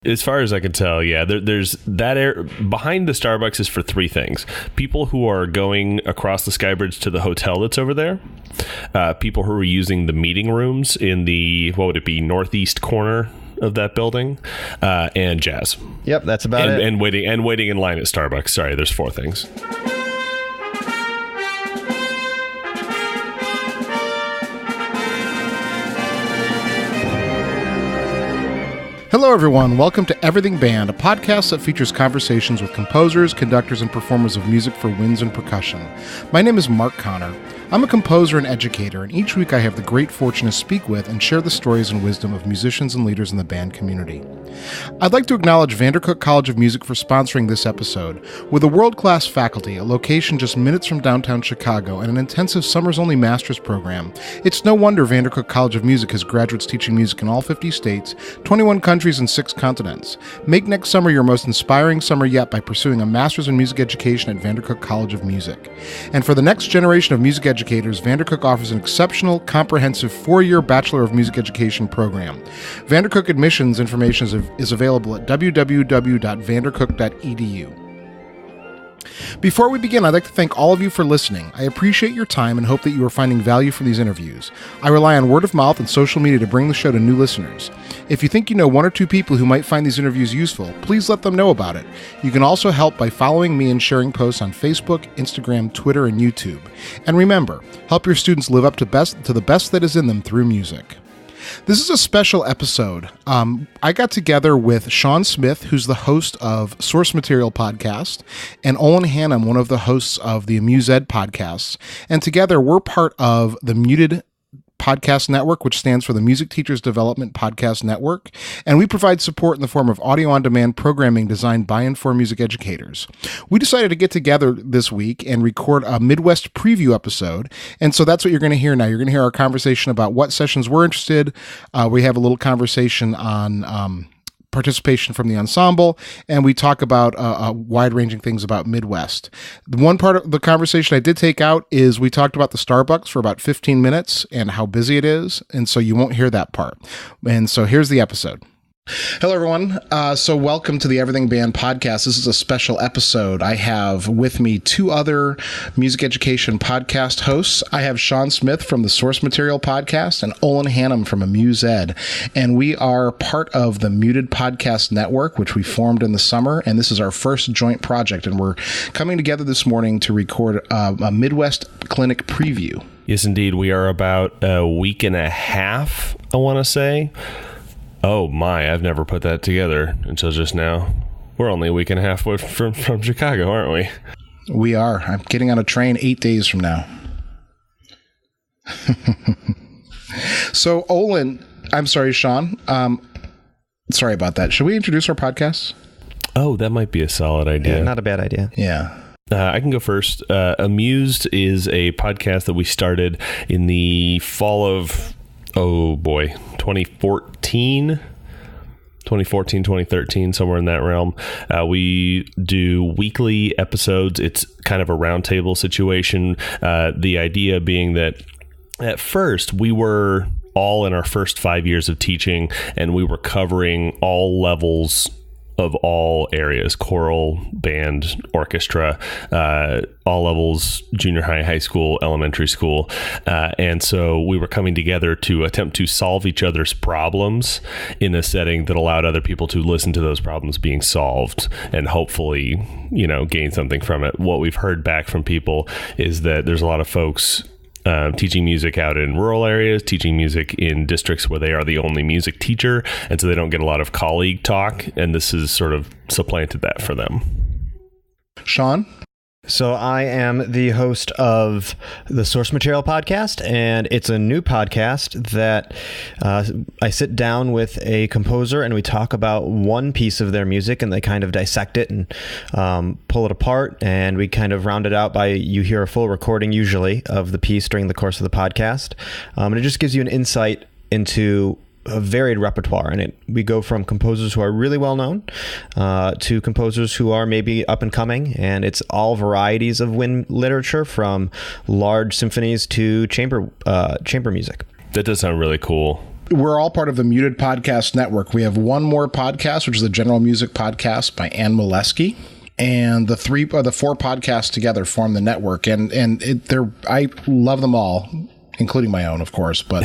As far as I can tell, yeah, there's that behind the Starbucks is for three things. People who are going across the Skybridge to the hotel that's over there. People who are using the meeting rooms in the, what would it be, northeast corner of that building, and jazz. Yep, that's about it. And waiting in line at Starbucks. Sorry, there's four things. Hello, everyone. Welcome to Everything Band, a podcast that features conversations with composers, conductors, and performers of music for winds and percussion. My name is Mark Connor. I'm a composer and educator, and each week I have the great fortune to speak with and share the stories and wisdom of musicians and leaders in the band community. I'd like to acknowledge Vandercook College of Music for sponsoring this episode. With a world-class faculty, a location just minutes from downtown Chicago, and an intensive summers-only master's program, it's no wonder Vandercook College of Music has graduates teaching music in all 50 states, 21 countries, and 6 continents. Make next summer your most inspiring summer yet by pursuing a master's in music education at Vandercook College of Music. And for the next generation of music educators, Vandercook offers an exceptional, comprehensive 4-year Bachelor of Music Education program. Vandercook admissions information is available at www.vandercook.edu. Before we begin, I'd like to thank all of you for listening. I appreciate your time and hope that you are finding value from these interviews. I rely on word of mouth and social media to bring the show to new listeners. If you think you know one or two people who might find these interviews useful, please let them know about it. You can also help by following me and sharing posts on Facebook, Instagram, Twitter, and YouTube. And remember, help your students live up to the best that is in them through music. This is a special episode. I got together with Sean Smith, who's the host of Source Material Podcast, and Olin Hannum, one of the hosts of the AMusEd Podcast. And together, we're part of the MuTeD Podcast Network, which stands for the Music Teachers Development Podcast Network, and we provide support in the form of audio-on-demand programming designed by and for music educators. We decided to get together this week and record a Midwest preview episode, and so that's what you're going to hear now. You're going to hear our conversation about what sessions we're interested. We have a little conversation on participation from the ensemble, and we talk about wide-ranging things about Midwest. The one part of the conversation I did take out is we talked about the Starbucks for about 15 minutes and how busy it is, and so you won't hear that part. And so here's the episode. Hello, everyone. So welcome to the Everything Band podcast. This is a special episode. I have with me two other music education podcast hosts. I have Sean Smith from the Source Material Podcast and Olin Hannum from AMusEd. And we are part of the MuTeD Podcast Network, which we formed in the summer. And this is our first joint project. And we're coming together this morning to record a Midwest clinic preview. Yes, indeed. We are about a week and a half, I want to say. Oh my, I've never put that together until just now. We're only a week and a half away from Chicago, aren't we? We are. I'm getting on a train 8 days from now. So, Olin, I'm sorry, Sean. Sorry about that. Should we introduce our podcast? Oh, that might be a solid idea. Yeah, not a bad idea. Yeah. I can go first. AMused is a podcast that we started in the fall of 2013, somewhere in that realm. We do weekly episodes. It's kind of a roundtable situation. The idea being that at first we were all in our first 5 years of teaching, and we were covering all levels of all areas: choral, band, orchestra, all levels, junior high, high school, elementary school. And so we were coming together to attempt to solve each other's problems in a setting that allowed other people to listen to those problems being solved and hopefully, gain something from it. What we've heard back from people is that there's a lot of folks teaching music out in rural areas, teaching music in districts where they are the only music teacher, and so they don't get a lot of colleague talk, and this has sort of supplanted that for them. Sean? So I am the host of the Source Material Podcast, and it's a new podcast that I sit down with a composer and we talk about one piece of their music, and they kind of dissect it and pull it apart, and we kind of round it out by, you hear a full recording usually of the piece during the course of the podcast. And it just gives you an insight into a varied repertoire, and we go from composers who are really well known to composers who are maybe up and coming, and it's all varieties of wind literature, from large symphonies to chamber music. That does sound really cool. We're all part of the MuTeD Podcast Network. We have one more podcast, which is the General Music Podcast by Anne Mileski. And the four podcasts together form the network, and I love them all, including my own, of course, but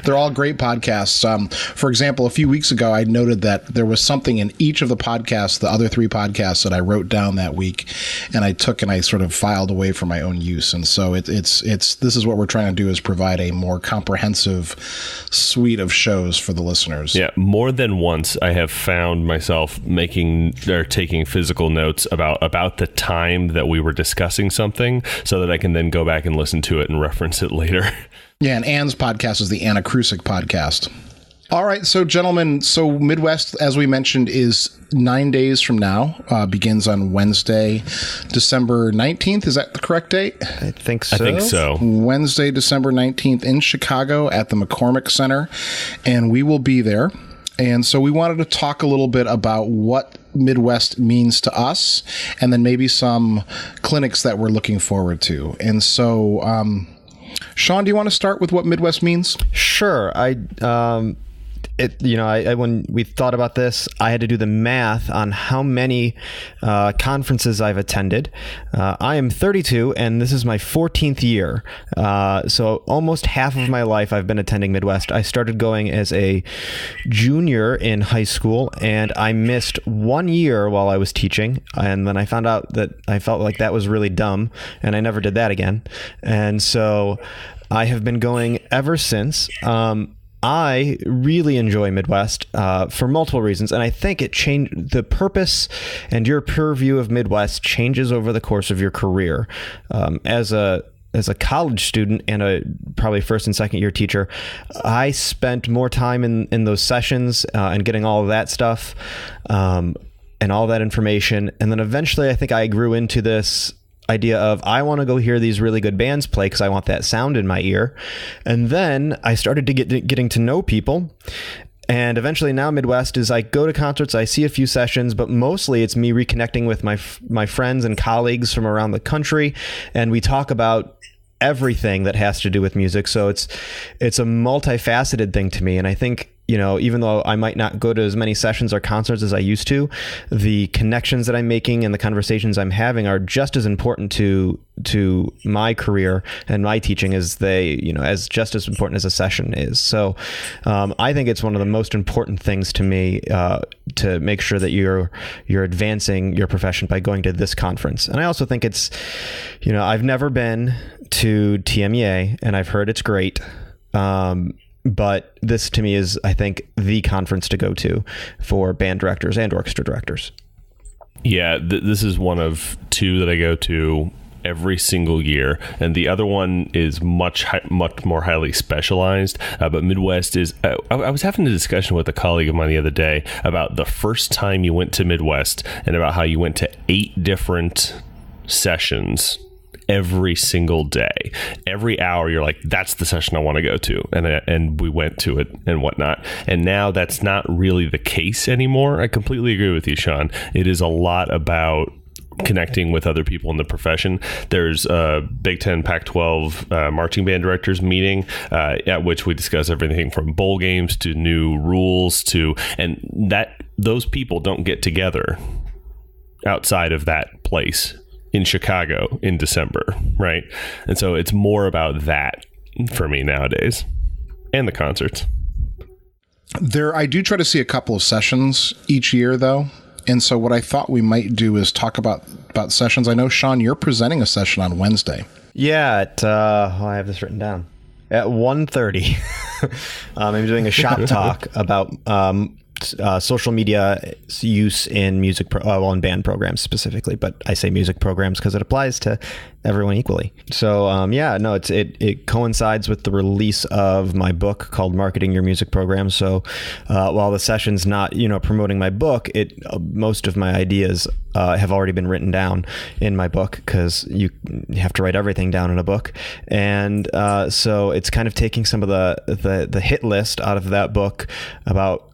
they're all great podcasts. For example, a few weeks ago, I noted that there was something in each of the podcasts, the other three podcasts, that I wrote down that week, and I took and I sort of filed away for my own use. And so this is what we're trying to do, is provide a more comprehensive suite of shows for the listeners. Yeah, more than once I have found myself taking physical notes about the time that we were discussing something, so that I can then go back and listen to it and reference it later. Yeah, and Anne's podcast is the Anacrusic Podcast. All right, so gentlemen, Midwest, as we mentioned, is 9 days from now, begins on Wednesday, December 19th. Is that the correct date? I think so. Wednesday, December 19th in Chicago at the McCormick Center, and we will be there. And so we wanted to talk a little bit about what Midwest means to us, and then maybe some clinics that we're looking forward to. And so, Sean, do you want to start with what Midwest means? Sure. When we thought about this, I had to do the math on how many conferences I've attended. I am 32, and this is my 14th year. So almost half of my life I've been attending Midwest. I started going as a junior in high school, and I missed 1 year while I was teaching. And then I found out that I felt like that was really dumb, and I never did that again. And so I have been going ever since. I really enjoy Midwest for multiple reasons, and I think the purpose and your purview of Midwest changes over the course of your career. As a college student and a probably first and second year teacher, I spent more time in those sessions and getting all of that stuff and all that information, and then eventually I think I grew into this idea of, I want to go hear these really good bands play because I want that sound in my ear. And then I started to getting to know people. And eventually now Midwest is, I go to concerts, I see a few sessions, but mostly it's me reconnecting with my friends and colleagues from around the country. And we talk about everything that has to do with music. So it's a multifaceted thing to me. And I think, even though I might not go to as many sessions or concerts as I used to, the connections that I'm making and the conversations I'm having are just as important to my career and my teaching as as just as important as a session is. So I think it's one of the most important things to me to make sure that you're advancing your profession by going to this conference. And I also think it's, I've never been to TMEA, and I've heard it's great. But this to me is, I think, the conference to go to for band directors and orchestra directors. Yeah, this is one of two that I go to every single year, and the other one is much more highly specialized. But Midwest is. I was having a discussion with a colleague of mine the other day about the first time you went to Midwest, and about how you went to 8 different sessions every single day. Every hour you're like, that's the session I want to go to, and we went to it and whatnot. And now that's not really the case anymore. I completely agree with you, Sean. It is a lot about connecting with other people in the profession. There's a Big Ten Pac-12 marching band directors meeting at which we discuss everything from bowl games to new rules and that those people don't get together outside of that place in Chicago in December, right? And so it's more about that for me nowadays, and the concerts. I do try to see a couple of sessions each year, though. And so what I thought we might do is talk about sessions. I know, Sean, you're presenting a session on Wednesday. Yeah, I have this written down. At 1:30, I'm doing a shop talk about social media use in music, in band programs specifically, but I say music programs because it applies to everyone equally. So it coincides with the release of my book called Marketing Your Music Program. So while the session's not promoting my book, most of my ideas have already been written down in my book, because you have to write everything down in a book. And so it's kind of taking some of the hit list out of that book about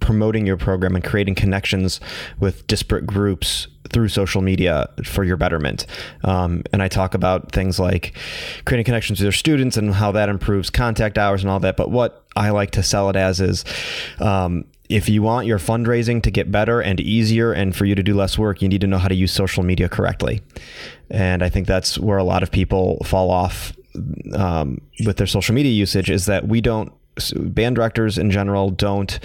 promoting your program and creating connections with disparate groups through social media for your betterment. And I talk about things like creating connections with your students and how that improves contact hours and all that. But what I like to sell it as is, if you want your fundraising to get better and easier and for you to do less work, you need to know how to use social media correctly. And I think that's where a lot of people fall off with their social media usage, is that band directors in general don't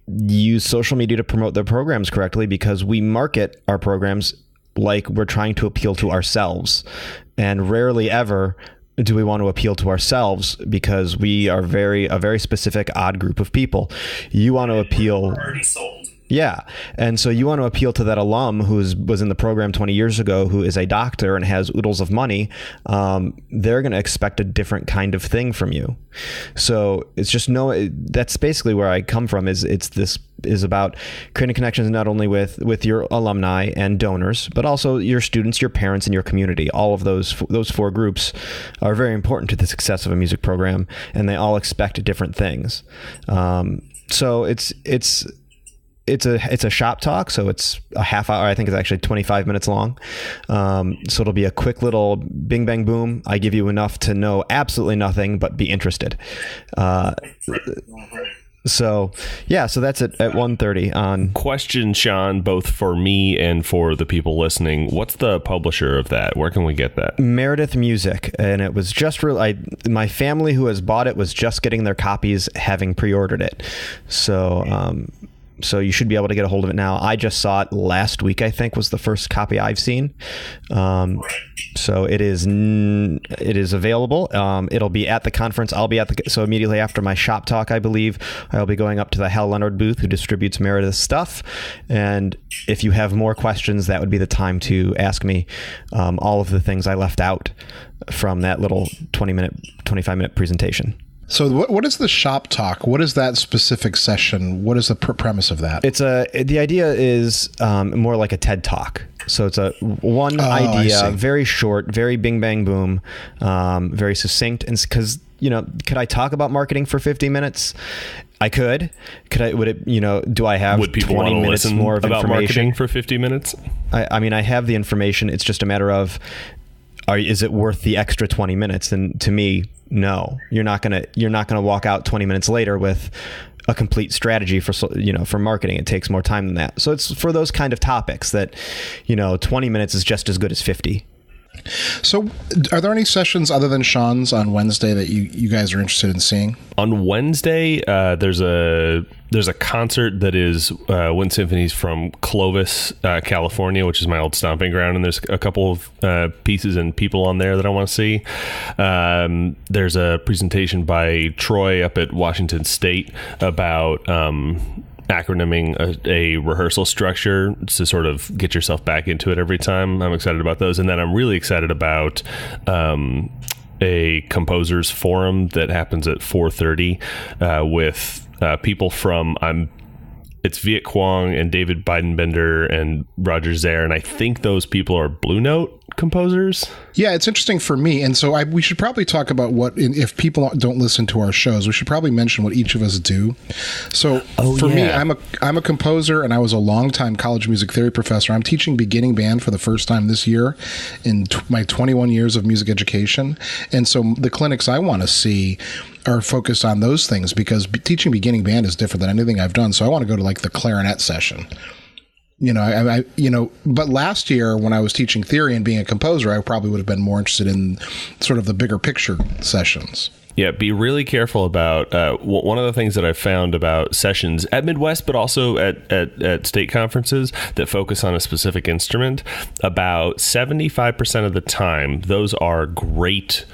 use social media to promote their programs correctly, because we market our programs like we're trying to appeal to ourselves. And rarely ever do we want to appeal to ourselves, because we are a very specific odd group of people. You want to appeal. Already sold. Yeah. And so you want to appeal to that alum who was in the program 20 years ago, who is a doctor and has oodles of money. They're going to expect a different kind of thing from you. So it's just that's basically where I come from, is about creating connections not only with your alumni and donors, but also your students, your parents, and your community. All of those four groups are very important to the success of a music program, and they all expect different things. So it's a shop talk, so it's a half hour. I think it's actually 25 minutes long. So it'll be a quick little bing, bang, boom. I give you enough to know absolutely nothing, but be interested. So that's it at 1:30 on. Question, Sean, both for me and for the people listening. What's the publisher of that? Where can we get that? MuTeD Music, and it was just my family who has bought it was just getting their copies, having pre-ordered it. So you should be able to get a hold of it now. I just saw it last week, I think, was the first copy I've seen. So it is available. It'll be at the conference. So immediately after my shop talk, I believe, I'll be going up to the Hal Leonard booth, who distributes Meredith's stuff. And if you have more questions, that would be the time to ask me all of the things I left out from that little 25-minute presentation. So what is the shop talk? What is that specific session? What is the premise of that? The idea is more like a TED talk. So it's one idea, very short, very bing, bang, boom, very succinct. And because, could I talk about marketing for 50 minutes? I could. Do I have 20 minutes more of about information? Marketing for 50 minutes? I mean, I have the information. It's just a matter of, is it worth the extra 20 minutes? And to me, no. You're not gonna walk out 20 minutes later with a complete strategy for marketing. It takes more time than that. So it's for those kind of topics that 20 minutes is just as good as 50. So are there any sessions other than Sean's on Wednesday that you guys are interested in seeing? On Wednesday, there's a concert that is Wind Symphonies from Clovis, California, which is my old stomping ground, and there's a couple of pieces and people on there that I want to see. There's a presentation by Troy up at Washington State about acronyming a rehearsal structure to sort of get yourself back into it every time. I'm excited about those. And then I'm really excited about a composers forum that happens at 4:30 with people from it's Viet Quang and David Beidenbender and Roger Zaire, and I think those people are Blue Note composers. Yeah, it's interesting for me, and so we should probably talk about if people don't listen to our shows, we should probably mention what each of us do. So for me, I'm a composer, and I was a longtime college music theory professor. I'm teaching beginning band for the first time this year in my 21 years of music education, and so the clinics I want to see are focused on those things, because teaching beginning band is different than anything I've done. So I want to go to like the clarinet session. But last year when I was teaching theory and being a composer, I probably would have been more interested in sort of the bigger picture sessions. Yeah, be really careful about one of the things that I've found about sessions at Midwest, but also at state conferences that focus on a specific instrument. About 75% of the time, those are great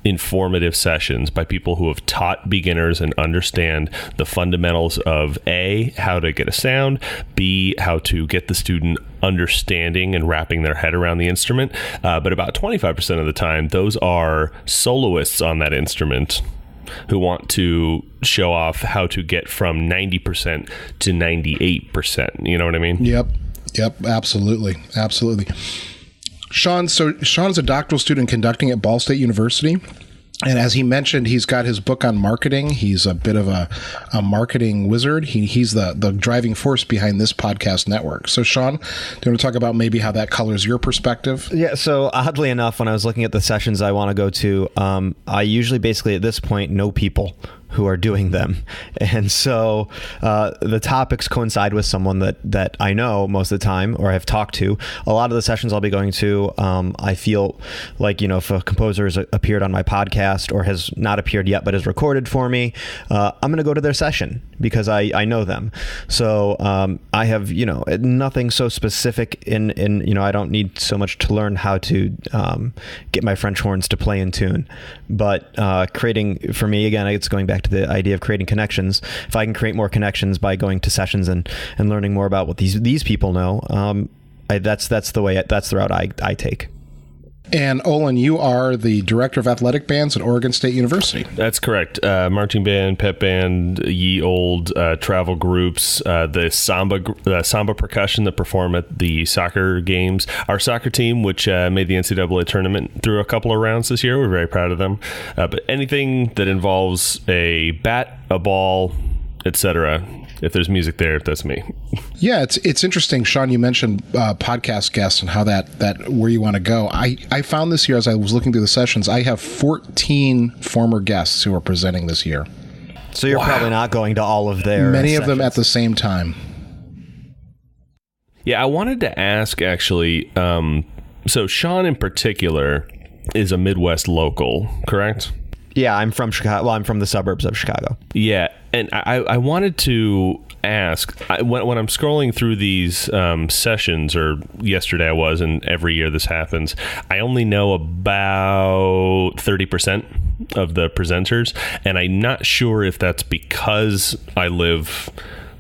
informative sessions by people who have taught beginners and understand the fundamentals of A, how to get a sound, B, how to get the student understanding and wrapping their head around the instrument. But about 25% of the time, those are soloists on that instrument who want to show off how to get from 90% to 98%. You know what I mean? Yep. Absolutely. Sean is a doctoral student conducting at Ball State University. And as he mentioned, he's got his book on marketing. He's a bit of a marketing wizard. He's the driving force behind this podcast network. So, Sean, do you want to talk about maybe how that colors your perspective? Yeah, so oddly enough, when I was looking at the sessions I want to go to, I usually basically at this point know people who are doing them. And so the topics coincide with someone that I know most of the time or have talked to. A lot of the sessions I'll be going to, I feel like, if a composer has appeared on my podcast or has not appeared yet but is recorded for me, I'm going to go to their session because I know them. So I have, nothing so specific in I don't need so much to learn how to get my French horns to play in tune. But creating, for me, again, it's going back to the idea of creating connections. If I can create more connections by going to sessions and learning more about what these people know, that's the route I take. And Olin, you are the director of athletic bands at Oregon State University. That's correct. Marching band, pep band, ye old travel groups, the samba percussion that perform at the soccer games. Our soccer team, which made the NCAA tournament through a couple of rounds this year, we're very proud of them. But anything that involves a bat, a ball, etc. If there's music there, that's me. Yeah, it's interesting, Sean. You mentioned podcast guests and how that where you want to go. I found this year as I was looking through the sessions, I have 14 former guests who are presenting this year. So you're probably not going to all of their many sessions. of them at the same time. Yeah, I wanted to ask actually. So Sean in particular is a Midwest local, correct? Yeah, I'm from Chicago. Well, I'm from the suburbs of Chicago. Yeah, and I wanted to ask, when I'm scrolling through these sessions, or yesterday I was, and every year this happens, I only know about 30% of the presenters, and I'm not sure if that's because I live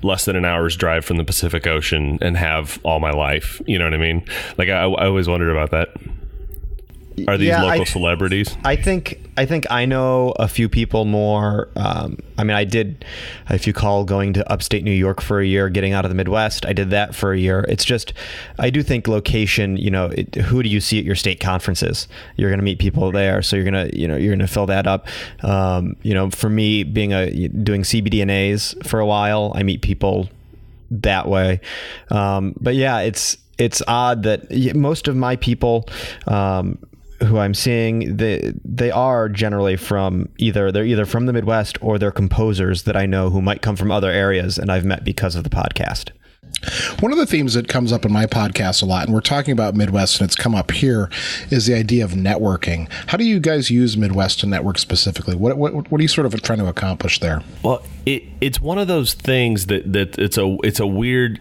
less than an hour's drive from the Pacific Ocean and have all my life. You know what I mean? Like, I always wondered about that. Are these local celebrities? I think I know a few people more. I did, if you call going to upstate New York for a year, getting out of the Midwest, I did that for a year. It's just, I do think location, who do you see at your state conferences? You're going to meet people there. So you're going to fill that up. For me, doing CBDNAs for a while, I meet people that way. But yeah, it's odd that most of my people, who I'm seeing, they are generally from either from the Midwest or they're composers that I know who might come from other areas and I've met because of the podcast. One of the themes that comes up in my podcast a lot, and we're talking about Midwest and it's come up here, is the idea of networking. How do you guys use Midwest to network specifically? What are you sort of trying to accomplish there? Well, it's one of those things that it's a weird,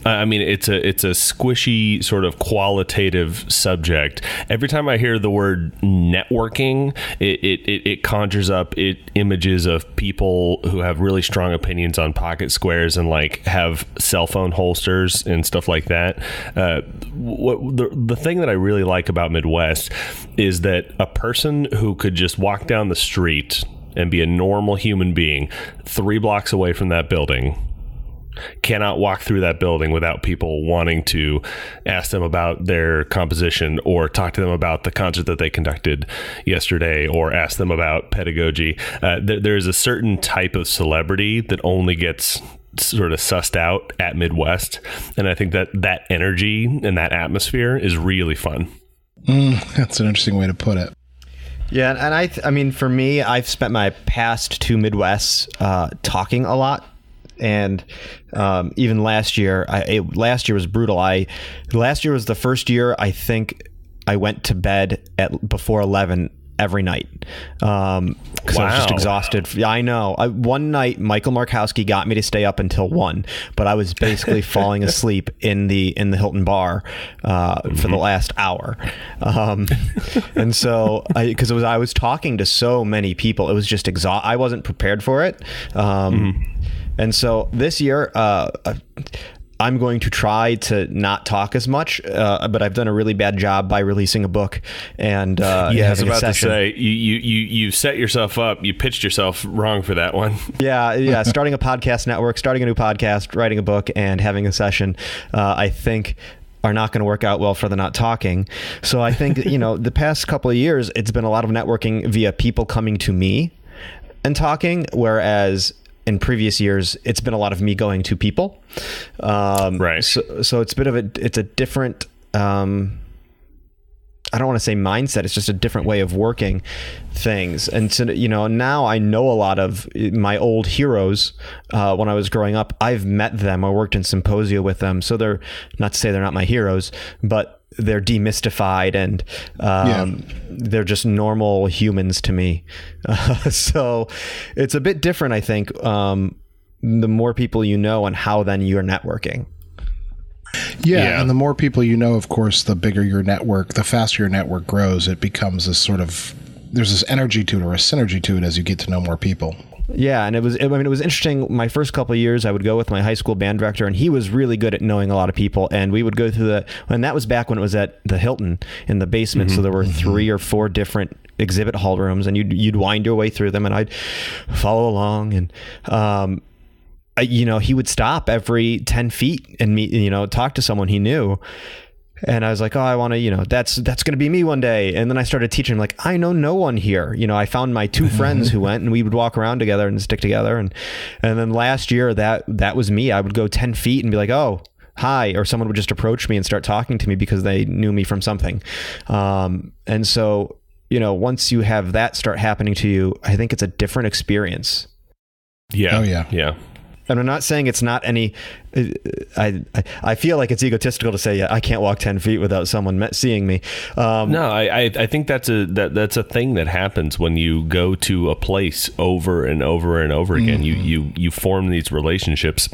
it's a squishy sort of qualitative subject. Every time I hear the word networking, it conjures up images of people who have really strong opinions on pocket squares and like have cell phone holsters and stuff like that. The thing that I really like about Midwest is that a person who could just walk down the street and be a normal human being 3 blocks away from that building cannot walk through that building without people wanting to ask them about their composition or talk to them about the concert that they conducted yesterday or ask them about pedagogy. There's a certain type of celebrity that only gets sort of sussed out at Midwest. And I think that energy and that atmosphere is really fun. That's an interesting way to put it. Yeah, and for me, I've spent my past 2 Midwests talking a lot. And even last year, last year was brutal. Last year was the first year I think I went to bed before 11 every night because I was just exhausted. Yeah, I know. One night, Michael Markowski got me to stay up until 1, but I was basically falling asleep in the Hilton bar for the last hour. And so, because I was talking to so many people, it was just I wasn't prepared for it. And so this year, I'm going to try to not talk as much, but I've done a really bad job by releasing a book and I was about to say you set yourself up, you pitched yourself wrong for that one. Yeah. Starting a podcast network, starting a new podcast, writing a book, and having a session. I think are not going to work out well for the not talking. So I think, the past couple of years, it's been a lot of networking via people coming to me and talking, whereas in previous years, it's been a lot of me going to people. Right. So it's it's a different, I don't want to say mindset. It's just a different way of working things. And so, now I know a lot of my old heroes. When I was growing up, I've met them. I worked in symposia with them. So they're not to say they're not my heroes, but they're demystified and they're just normal humans to me. So it's a bit different, I think, the more people you know and how then you're networking. Yeah, and the more people you know, of course, the bigger your network, the faster your network grows. It becomes this sort of, there's this energy to it or a synergy to it as you get to know more people. Yeah, and it was interesting. My first couple of years, I would go with my high school band director, and he was really good at knowing a lot of people. And we would go through and that was back when it was at the Hilton in the basement. So there were 3 or 4 different exhibit hall rooms, and you'd wind your way through them, and I'd follow along. And he would stop every 10 feet and meet, talk to someone he knew. And I was like, oh, I want to, that's going to be me one day. And then I started teaching him, like, I know no one here. I found my 2 friends who went, and we would walk around together and stick together. And then last year that was me. I would go 10 feet and be like, oh, hi. Or someone would just approach me and start talking to me because they knew me from something. And so, once you have that start happening to you, I think it's a different experience. Yeah. Oh, yeah. Yeah. And I'm not saying it's not any. I feel like it's egotistical to say, I can't walk 10 feet without someone seeing me. No, I think that's a thing that happens when you go to a place over and over and over again. You form these relationships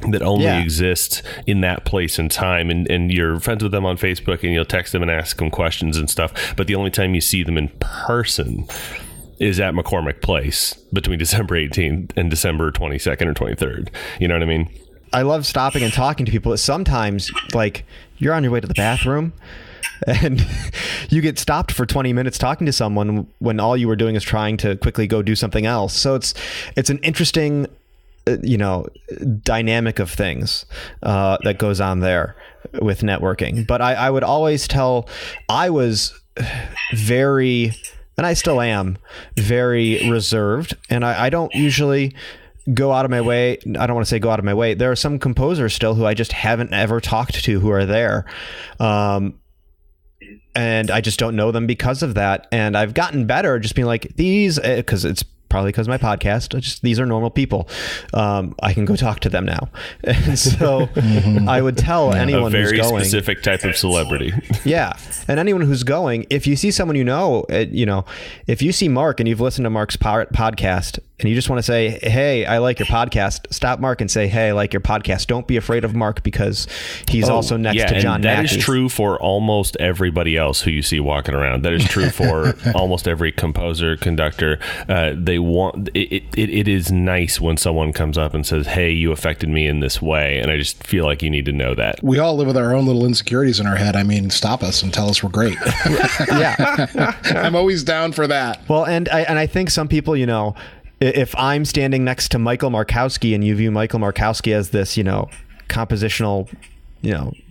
that only exist in that place and time, and you're friends with them on Facebook, and you'll text them and ask them questions and stuff. But the only time you see them in person is at McCormick Place between December 18th and December 22nd or 23rd. You know what I mean? I love stopping and talking to people. But sometimes, like, you're on your way to the bathroom and you get stopped for 20 minutes talking to someone when all you were doing is trying to quickly go do something else. So it's an interesting, dynamic of things that goes on there with networking. But I would always I was very... and I still am very reserved, and I don't usually go out of my way. I don't want to say go out of my way. There are some composers still who I just haven't ever talked to who are there. And I just don't know them because of that. And I've gotten better just being like, because it's probably because of my podcast. These are normal people. I can go talk to them now. And so I would tell anyone who's going. A very specific type of celebrity. Yeah. And anyone who's going, if you see someone if you see Mark and you've listened to Mark's podcast and you just want to say, hey, I like your podcast, stop Mark and say, hey, I like your podcast. Don't be afraid of Mark because he's also next to John Mackey. That is true for almost everybody else who you see walking around. That is true for almost every composer, conductor. They want it is nice when someone comes up and says, hey, you affected me in this way. And I just feel like you need to know that. We all live with our own little insecurities in our head. I mean, stop us and tell us we're great. Yeah. I'm always down for that. Well, and I think some people, if I'm standing next to Michael Markowski and you view Michael Markowski as this, compositional,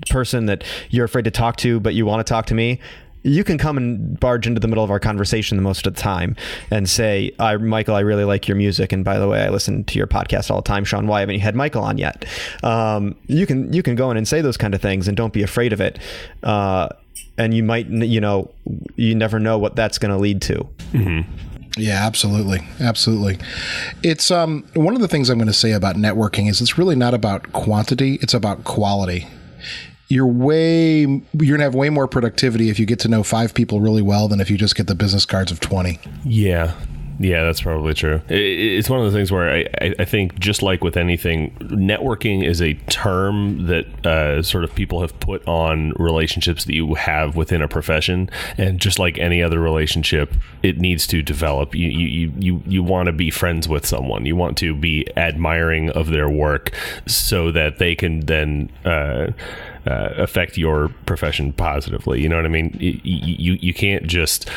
person that you're afraid to talk to, but you want to talk to me, you can come and barge into the middle of our conversation the most of the time and say, Michael, I really like your music. And by the way, I listen to your podcast all the time. Sean, why haven't you had Michael on yet? You can go in and say those kind of things and don't be afraid of it. And you might, you never know what that's going to lead to. Mm-hmm. Yeah, absolutely. Absolutely. It's one of the things I'm going to say about networking is it's really not about quantity. It's about quality. You're going to have way more productivity if you get to know 5 people really well than if you just get the business cards of 20. Yeah. Yeah, that's probably true. It's one of the things where I think, just like with anything, networking is a term that sort of people have put on relationships that you have within a profession. And just like any other relationship, it needs to develop. You want to be friends with someone. You want to be admiring of their work so that they can then affect your profession positively. You know what I mean? You can't just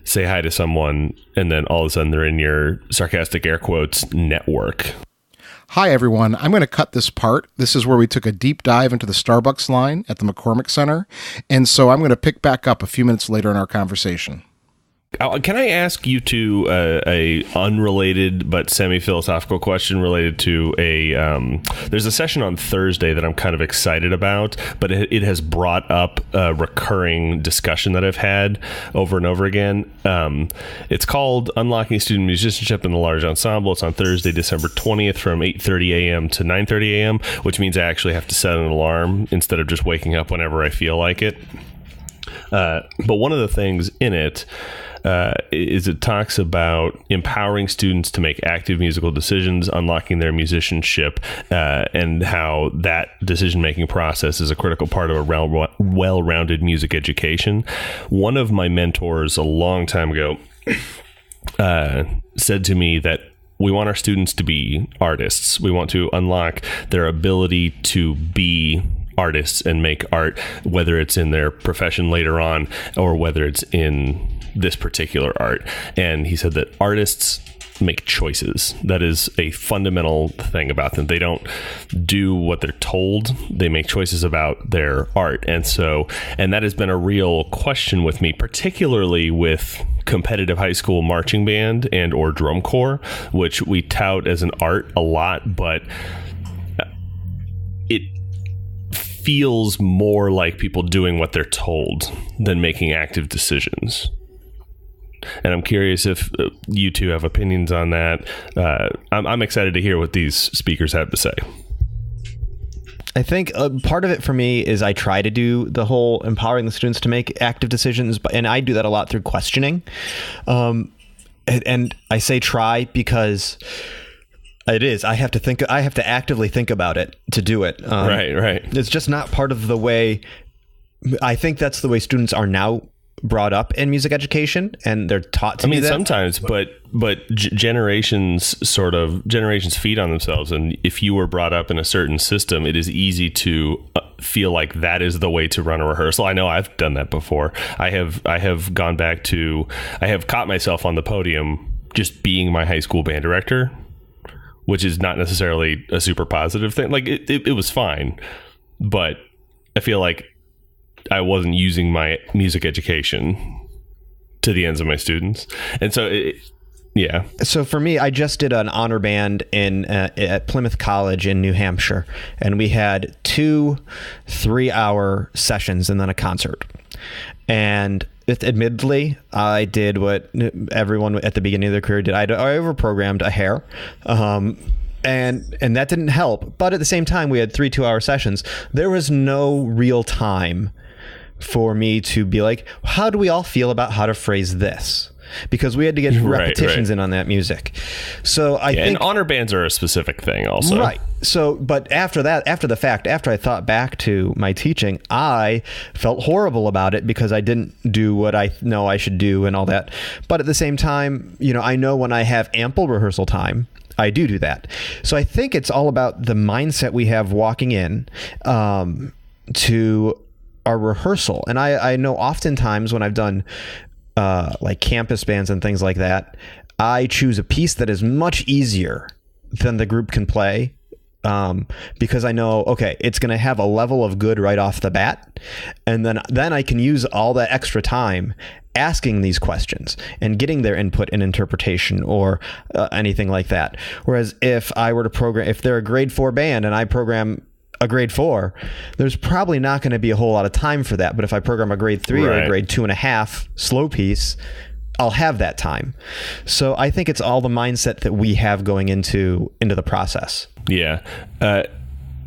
say hi to someone and then all of a sudden they're in your sarcastic air quotes network. Hi, everyone. I'm going to cut this part. This is where we took a deep dive into the Starbucks line at the McCormick Center. And so I'm going to pick back up a few minutes later in our conversation. Can I ask you to a unrelated but semi-philosophical question related to there's a session on Thursday that I'm kind of excited about, but it has brought up a recurring discussion that I've had over and over again. It's called Unlocking Student Musicianship in the Large Ensemble. It's on Thursday, December 20th from 8:30 a.m. to 9:30 a.m., which means I actually have to set an alarm instead of just waking up whenever I feel like it. But one of the things in it is it talks about empowering students to make active musical decisions, unlocking their musicianship, and how that decision-making process is a critical part of a well-rounded music education. One of my mentors a long time ago said to me that we want our students to be artists. We want to unlock their ability to be artists and make art, whether it's in their profession later on or whether it's in this particular art. And he said that artists make choices. That is a fundamental thing about them. They don't do what they're told. They make choices about their art. And that has been a real question with me, particularly with competitive high school marching band and or drum corps, which we tout as an art a lot, but it feels more like people doing what they're told than making active decisions. And I'm curious if you two have opinions on that. I'm excited to hear what these speakers have to say. I think part of it for me is I try to do the whole empowering the students to make active decisions, and I do that a lot through questioning. And I say try because it is. I have to actively think about it to do it. Right. It's just not part of the way. I think that's the way students are now brought up in music education, and they're taught to do that. Sometimes, but generations feed on themselves, and if you were brought up in a certain system, it is easy to feel like that is the way to run a rehearsal. I know I've done that before. I have caught myself on the podium just being my high school band director, which is not necessarily a super positive thing. Like it was fine, but I feel like I wasn't using my music education to the ends of my students. And so, yeah. So for me, I just did an honor band at Plymouth College in New Hampshire, and we had 2 3-hour sessions and then a concert. And admittedly, I did what everyone at the beginning of their career did. I overprogrammed a hair. And that didn't help. But at the same time, we had 3 2-hour sessions. There was no real time for me to be like, how do we all feel about how to phrase this? Because we had to get repetitions in on that music. So I think, and honor bands are a specific thing also. Right. So, but after that, after I thought back to my teaching, I felt horrible about it because I didn't do what I know I should do and all that. But at the same time, I know when I have ample rehearsal time, I do that. So I think it's all about the mindset we have walking in to our rehearsal. And I know oftentimes when I've done like campus bands and things like that, I choose a piece that is much easier than the group can play, because I know, okay, it's going to have a level of good right off the bat. And then I can use all that extra time asking these questions and getting their input and interpretation or anything like that. Whereas if I were to program, if they're a grade 4 band and I program a grade 4, there's probably not going to be a whole lot of time for that. But if I program a grade 3 or a grade 2.5 slow piece, I'll have that time. So I think it's all the mindset that we have going into the process. Yeah. I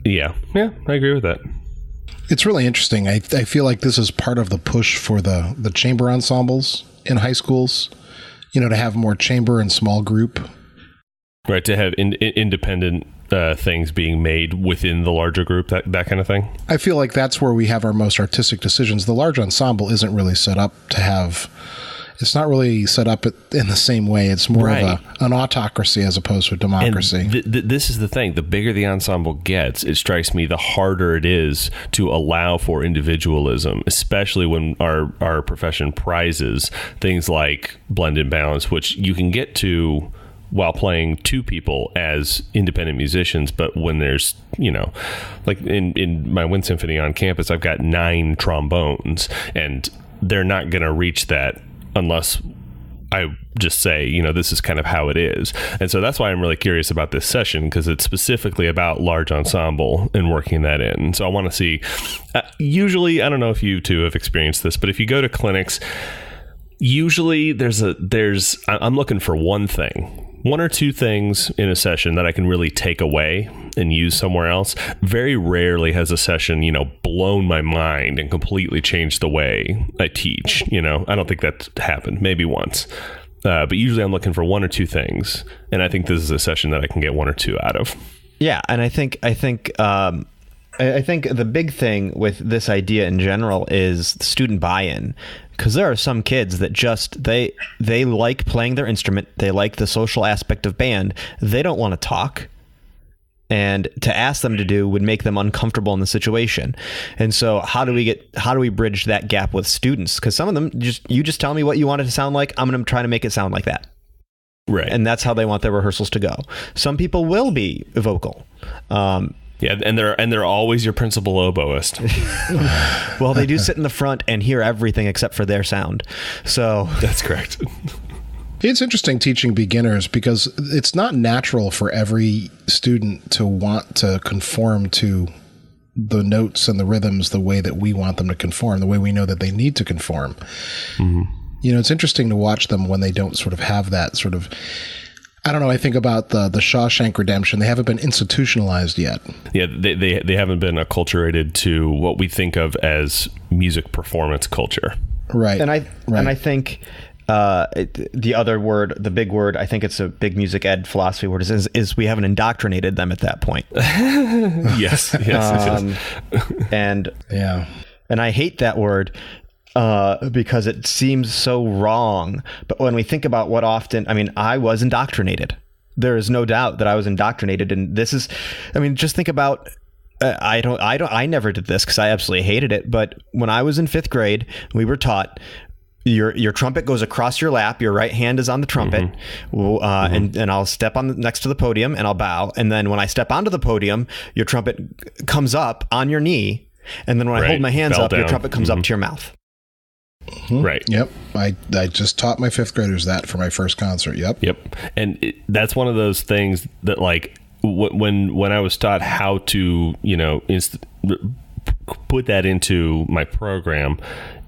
agree with that. It's really interesting. I feel like this is part of the push for the chamber ensembles in high schools, to have more chamber and small group. Right, to have independent things being made within the larger group, that kind of thing. I feel like that's where we have our most artistic decisions. The large ensemble isn't really set up to have... It's not really set up in the same way. It's more of an autocracy as opposed to a democracy. And this is the thing. The bigger the ensemble gets, it strikes me, the harder it is to allow for individualism, especially when our profession prizes things like blend and balance, which you can get to while playing two people as independent musicians. But when there's, like in my wind symphony on campus, I've got 9 trombones, and they're not going to reach that unless I just say, this is kind of how it is. And so that's why I'm really curious about this session, because it's specifically about large ensemble and working that in. So I want to see, usually, I don't know if you two have experienced this, but if you go to clinics, usually I'm looking for one or two things in a session that I can really take away and use somewhere else. Very rarely has a session, blown my mind and completely changed the way I teach. I don't think that's happened. Maybe once. But usually I'm looking for one or two things. And I think this is a session that I can get one or two out of. Yeah. And I think the big thing with this idea in general is student buy-in, because there are some kids that just they like playing their instrument, they like the social aspect of band, they don't want to talk, and to ask them to do would make them uncomfortable in the situation. And so how do we bridge that gap with students? Because some of them you just tell me what you want it to sound like, I'm going to try to make it sound like that. Right. And that's how they want their rehearsals to go. Some people will be vocal. Yeah, and they're always your principal oboist. Well, they do sit in the front and hear everything except for their sound. So that's correct. It's interesting teaching beginners, because it's not natural for every student to want to conform to the notes and the rhythms the way that we want them to conform, the way we know that they need to conform. Mm-hmm. It's interesting to watch them when they don't sort of have that sort of, I don't know. I think about the Shawshank Redemption. They haven't been institutionalized yet. Yeah, they haven't been acculturated to what we think of as music performance culture. Right. And I think the other word, the big word, I think it's a big music ed philosophy word, is we haven't indoctrinated them at that point. Yes. And yeah. And I hate that word. Because it seems so wrong. But when we think about I was indoctrinated. There is no doubt that I was indoctrinated. And this is, just think about, I never did this because I absolutely hated it. But when I was in 5th grade, we were taught your trumpet goes across your lap. Your right hand is on the trumpet. Mm-hmm. And I'll step next to the podium and I'll bow. And then when I step onto the podium, your trumpet comes up on your knee. And then when I hold my hands up, your trumpet comes up to your mouth. Mm-hmm. Right. Yep. I just taught my 5th graders that for my first concert. Yep. And that's one of those things that, like, when I was taught how to, put that into my program,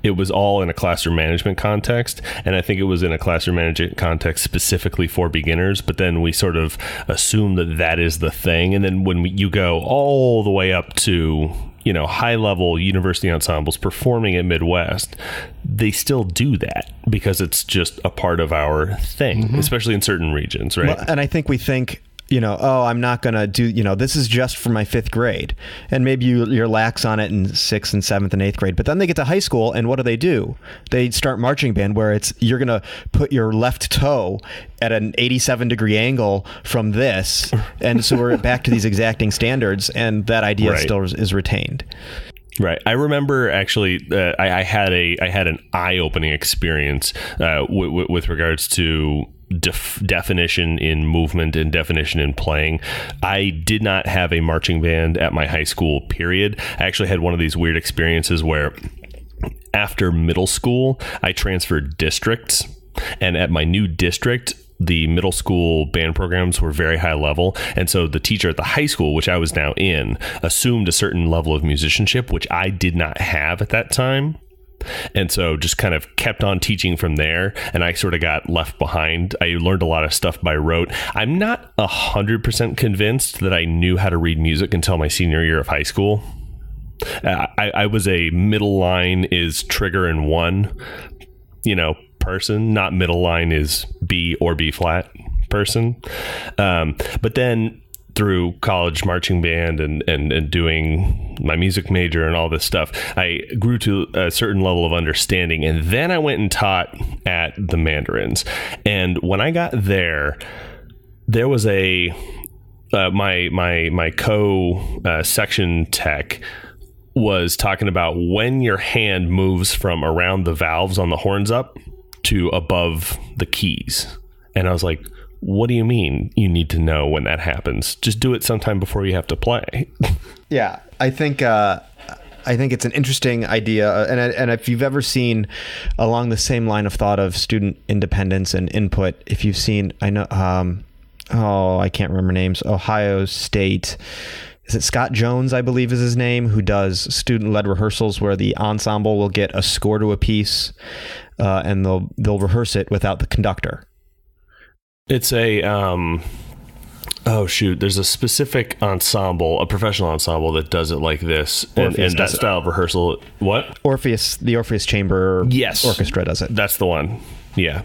it was all in a classroom management context. And I think it was in a classroom management context specifically for beginners. But then we sort of assume that is the thing. And then when you go all the way up to, high level university ensembles performing at Midwest, they still do that because it's just a part of our thing, especially in certain regions. Right. Well, and I think we think, I'm not going to do, this is just for my 5th grade. And maybe you're lax on it in 6th and 7th and 8th grade. But then they get to high school, and what do? They start marching band, where you're going to put your left toe at an 87-degree angle from this. And so we're back to these exacting standards, and that idea still is retained. Right. I remember actually I had an eye-opening experience with regards to definition in movement and definition in playing. I did not have a marching band at my high school, period. I actually had one of these weird experiences where after middle school, I transferred districts, and at my new district, the middle school band programs were very high level. And so the teacher at the high school, which I was now in, assumed a certain level of musicianship, which I did not have at that time. And so just kind of kept on teaching from there. And I sort of got left behind. I learned a lot of stuff by rote. I'm not 100% convinced that I knew how to read music until my senior year of high school. I was a middle line is trigger in 1, person, not middle line is B or B flat person. But then through college marching band and doing my music major and all this stuff, I grew to a certain level of understanding. And then I went and taught at the Mandarins. And when I got there was my section tech was talking about when your hand moves from around the valves on the horns up to above the keys. And I was like, What do you mean you need to know when that happens? Just do it sometime before you have to play. Yeah, I think it's an interesting idea, and if you've ever seen along the same line of thought of student independence and input, if you've seen, I know, I can't remember names. Ohio State. Is it Scott Jones, I believe is his name, who does student-led rehearsals where the ensemble will get a score to a piece, and they'll rehearse it without the conductor. It's a there's a specific ensemble, a professional ensemble that does it like this, and that style of rehearsal. What? The Orpheus Chamber Yes. Orchestra does it. That's the one. Yeah.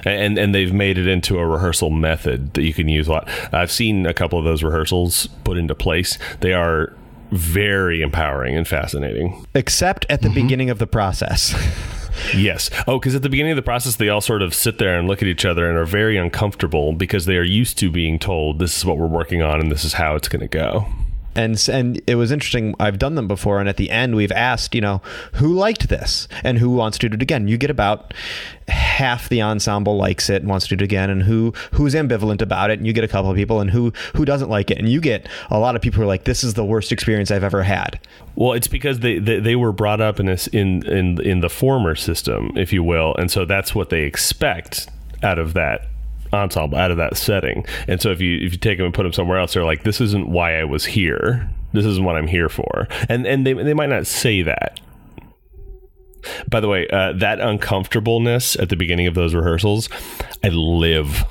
And they've made it into a rehearsal method that you can use a lot. I've seen a couple of those rehearsals put into place. They are very empowering and fascinating. Except at the beginning of the process. Yes. Because at the beginning of the process, they all sort of sit there and look at each other and are very uncomfortable because they are used to being told this is what we're working on and this is how it's going to go. And it was interesting. I've done them before, and at the end, we've asked, who liked this and who wants to do it again. You get about half the ensemble likes it and wants to do it again, and who's ambivalent about it. And you get a couple of people, and who doesn't like it. And you get a lot of people who are like, "This is the worst experience I've ever had." Well, it's because they were brought up in the former system, if you will, and so that's what they expect out of that ensemble, out of that setting. And so if you take them and put them somewhere else, they're like, this isn't why I was here, this isn't what I'm here for, and they might not say that. By the way, that uncomfortableness at the beginning of those rehearsals, I live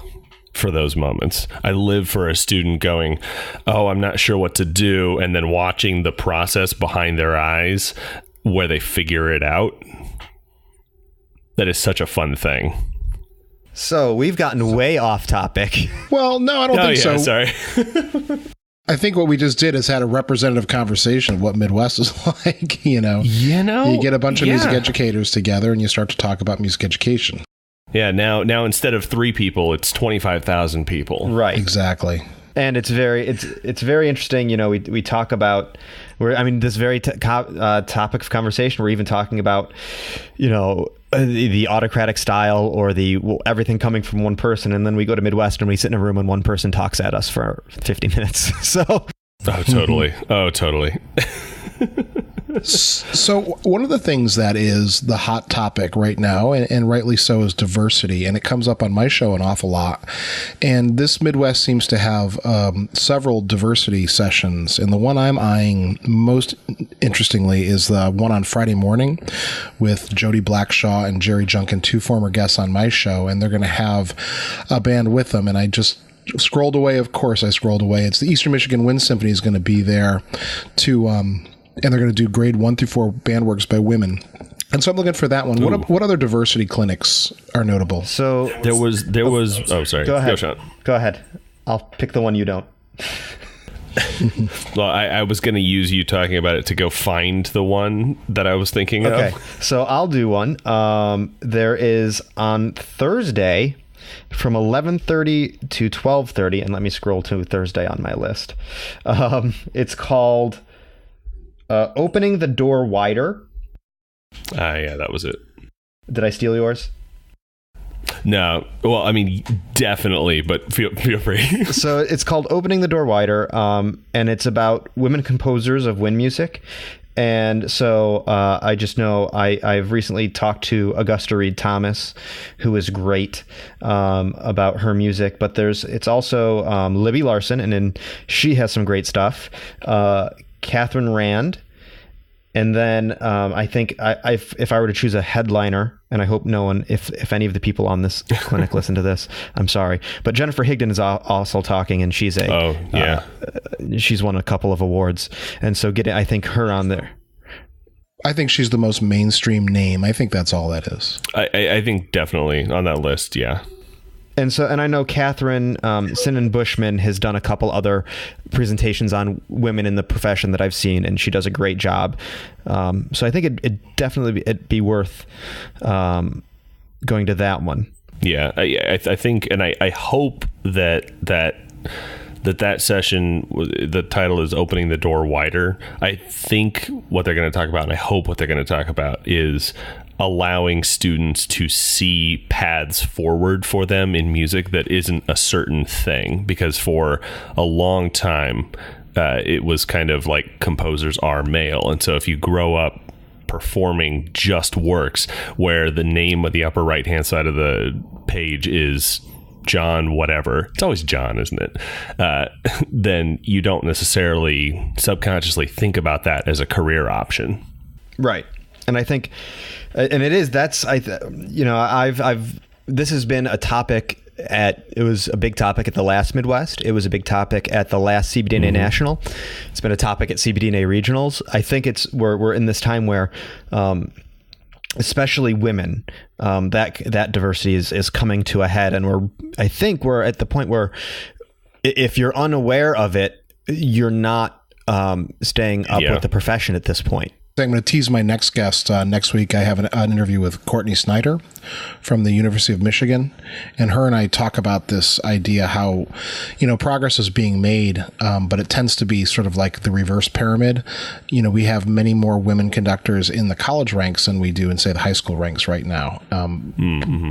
for those moments. I live for a student going, I'm not sure what to do, and then watching the process behind their eyes where they figure it out. That is such a fun thing. So we've gotten way off topic. Well, no, I don't think so. Sorry. I think what we just did is had a representative conversation of what Midwest is like. You get a bunch of music educators together and you start to talk about music education. Yeah. Now instead of 3 people, it's 25,000 people. Right. Exactly. And it's very interesting. We talk about this very topic of conversation. We're even talking about, the autocratic style or everything coming from one person. And then we go to Midwest and we sit in a room and one person talks at us for 50 minutes. So. Oh, totally. So one of the things that is the hot topic right now, and rightly so, is diversity. And it comes up on my show an awful lot. And this Midwest seems to have several diversity sessions. And the one I'm eyeing most interestingly is the one on Friday morning with Jody Blackshaw and Jerry Junkin, 2 former guests on my show. And they're going to have a band with them. And I just scrolled away. Of course, I scrolled away. It's the Eastern Michigan Wind Symphony is going to be there and they're going to do grade 1 through 4 band works by women. And so I'm looking for that one. What other diversity clinics are notable? So there was. Oh, sorry. Go ahead. Go, Sean. Go ahead. I'll pick the one you don't. Well, I was going to use you talking about it to go find the one that I was thinking of. Okay, so I'll do one. There is on Thursday from 11:30 to 12:30, and let me scroll to Thursday on my list. It's called Opening the Door Wider. Yeah, that was it. Did I steal yours? No. Well, I mean, definitely, but feel free. So it's called Opening the Door Wider, and it's about women composers of wind music. And so I just know I've recently talked to Augusta Reed Thomas, who is great about her music. But it's also Libby Larson, and then she has some great stuff. Catherine Rand. And then I think if I were to choose a headliner, and I hope no one, if any of the people on this clinic listen to this, I'm sorry. But Jennifer Higdon is also talking, and she's she's won a couple of awards. And so I think her on there. I think she's the most mainstream name. I think that's all that is. I think definitely on that list, yeah. And I know Catherine Sinan Bushman has done a couple other presentations on women in the profession that I've seen, and she does a great job. So I think it'd definitely be worth going to that one. Yeah, I think, and I hope that session, the title is Opening the Door Wider. I think what they're going to talk about, and I hope what they're going to talk about, is allowing students to see paths forward for them in music that isn't a certain thing, because for a long time it was kind of like composers are male, and so if you grow up performing just works where the name of the upper right hand side of the page is John whatever, it's always John, isn't it? Then you don't necessarily subconsciously think about that as a career option. Right. And I think, and it is, this has been a topic it was a big topic at the last Midwest. It was a big topic at the last CBDNA National. It's been a topic at CBDNA Regionals. I think we're in this time where, especially women, that diversity is coming to a head, and I think we're at the point where if you're unaware of it, you're not staying up with the profession at this point. I'm going to tease my next guest. Next week, I have an interview with Courtney Snyder from the University of Michigan. And her and I talk about this idea how, progress is being made, but it tends to be sort of like the reverse pyramid. We have many more women conductors in the college ranks than we do in, say, the high school ranks right now,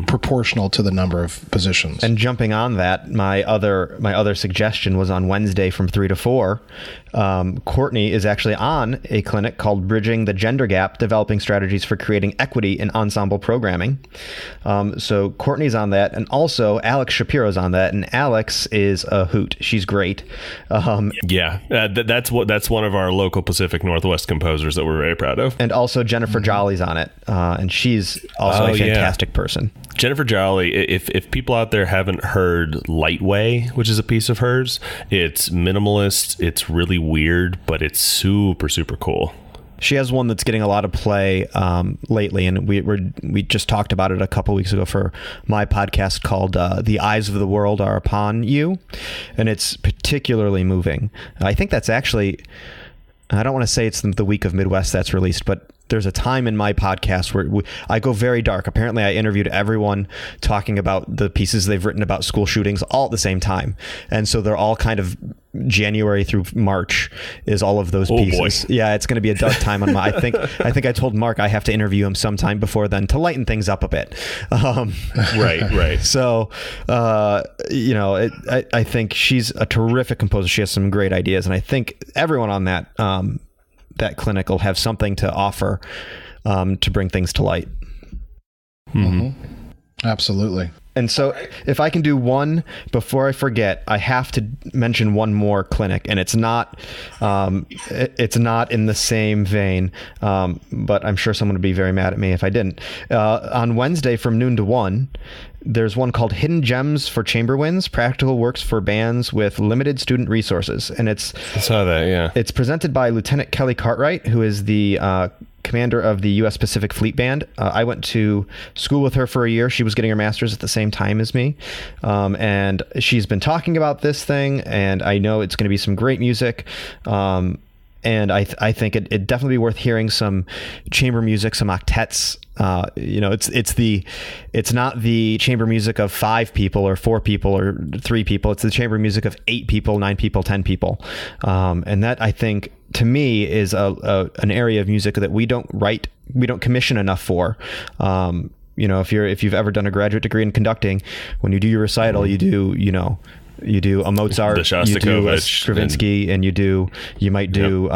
proportional to the number of positions. And jumping on that, my other suggestion was on Wednesday from 3 to 4. Courtney is actually on a clinic called Bridging the Gender Gap, Developing Strategies for Creating Equity in Ensemble Programming. So Courtney's on that, and also Alex Shapiro's on that, and Alex is a hoot. She's great. That's one of our local Pacific Northwest composers that we're very proud of. And also Jennifer Jolly's on it, and she's also a fantastic person. Jennifer Jolly, if people out there haven't heard Lightway, which is a piece of hers, it's minimalist, it's really weird, but it's super, super cool. She has one that's getting a lot of play lately, and we just talked about it a couple weeks ago for my podcast called "The Eyes of the World Are Upon You," and it's particularly moving. I think that's actually, I don't want to say it's the week of Midwest that's released, but there's a time in my podcast where I go very dark. Apparently, I interviewed everyone talking about the pieces they've written about school shootings all at the same time. And so they're all kind of January through March is all of those pieces. Boy. Yeah, it's going to be a dark time on my, I think I told Mark I have to interview him sometime before then to lighten things up a bit. Right. So, I think she's a terrific composer. She has some great ideas. And I think everyone on that clinic will have something to offer to bring things to light. Absolutely. And so if I can do one before I forget, I have to mention one more clinic, and it's not in the same vein, but I'm sure someone would be very mad at me if I didn't. On Wednesday from noon to 1, there's one called Hidden Gems for Chamber Winds, Practical Works for Bands with Limited Student Resources. And I saw that, yeah. It's presented by Lieutenant Kelly Cartwright, who is the commander of the U.S. Pacific Fleet Band. I went to school with her for a year. She was getting her master's at the same time as me. And she's been talking about this thing, and I know it's going to be some great music. And I think it'd definitely be worth hearing some chamber music, some octets. It's not the chamber music of 5 people or 4 people or 3 people. It's the chamber music of 8 people, 9 people, 10 people. And that, I think, to me, is an area of music that we don't commission enough for. If you've ever done a graduate degree in conducting, when you do your recital, you do a Mozart, you do a Stravinsky, and you might do